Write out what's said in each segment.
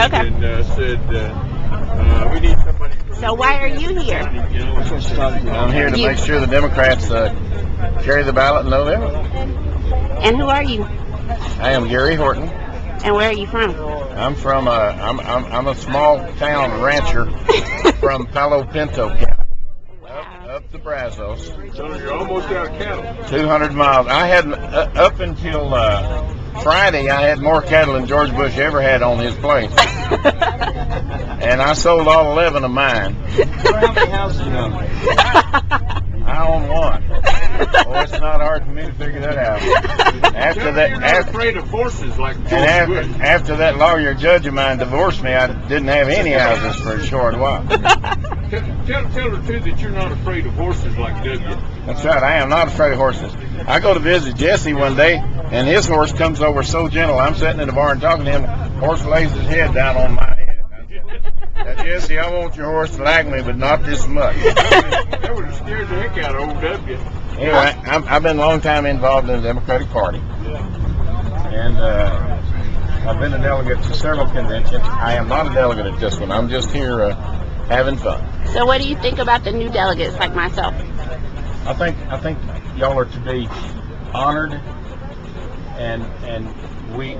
Okay. and said, we need somebody. So why are you here? I'm here to make sure the Democrats carry the ballot in November. And who are you? I am Gary Horton. And where are you from? I'm from I'm a small town rancher from Palo Pinto County, up the Brazos. So you're almost out of cattle. 200 miles. I had up until Friday. I had more cattle than George Bush ever had on his place, and I sold all 11 of mine. How many houses you own? I own one. Oh, it's not hard for me to figure that out. You're not afraid of horses like George Bush. After that lawyer judge of mine divorced me, I didn't have any houses for a short while. Tell the truth that you're not afraid of horses like W. That's right. I am not afraid of horses. I go to visit Jesse one day, and his horse comes over so gentle. I'm sitting in the barn talking to him. Horse lays his head down on my head. Now, Jesse, I want your horse to like me, but not this much. That would have scared the heck out of old W. Anyway, I've been a long time involved in the Democratic Party, and I've been a delegate to several conventions. I am not a delegate at this one. I'm just here having fun. So what do you think about the new delegates like myself? I think y'all are to be honored, and we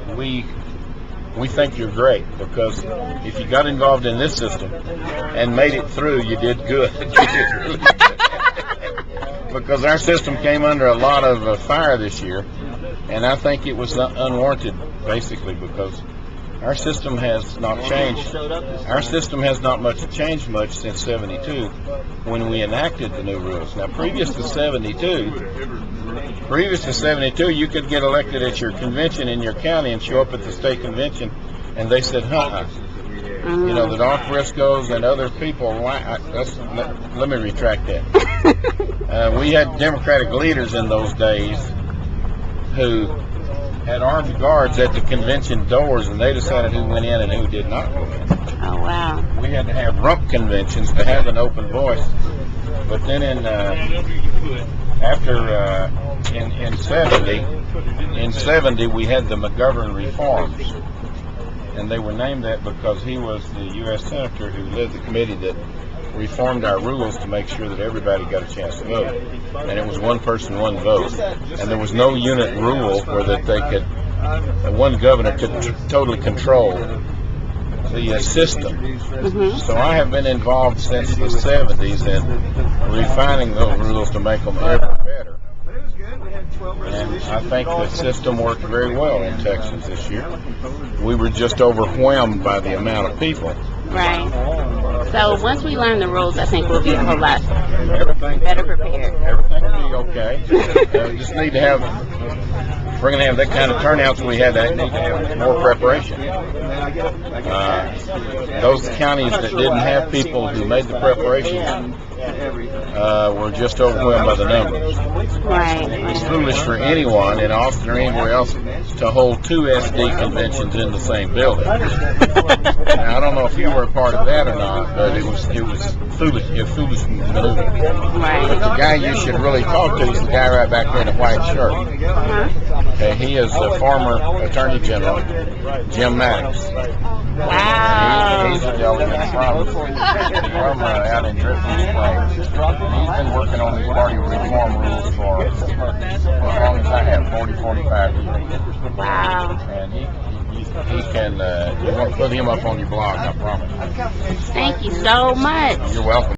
think you're great, because if you got involved in this system and made it through, you did good. You did really good. Because our system came under a lot of fire this year, and I think it was unwarranted, basically, because our system has not changed. Our system has not changed much since '72, when we enacted the new rules. Now, previous to '72, you could get elected at your convention in your county and show up at the state convention, and they said, You know, the Doc Briscoes and other people. Let me retract that. We had Democratic leaders in those days who had armed guards at the convention doors, and they decided who went in and who did not go in. Oh, wow. We had to have rump conventions to have an open voice. But then in 70 we had the McGovern reforms, and they were named that because he was the U.S. Senator who led the committee that reformed our rules to make sure that everybody got a chance to vote. And it was one person, one vote. And there was no unit rule where that they could, one governor could totally control the system. So I have been involved since the 70s in refining those rules to make them ever better. And I think the system worked very well in Texas this year. We were just overwhelmed by the amount of people. Right. So once we learn the rules, I think we'll be a whole lot better prepared. Everything will be okay. We just need to have, if we're going to have that kind of turnout that we had, I need to have more preparation. Those counties that didn't have people who made the preparations were just overwhelmed by the numbers. Right. It's foolish for anyone in Austin or anywhere else to hold two SD conventions in the same building. Now, I don't know if you were a part of that or not, but it was foolish. It was foolish maneuver. Right. But the guy you should really talk to is the guy right back there in the white shirt. Okay, he is the former Attorney General, Jim Maddox. Wow. He's a delegate from out in Driftwood Springs. He's been working on these party reform rules for as long as I have, 45 years. Wow. And he can, you want to put him up on your blog, I promise. Thank you so much. You're welcome.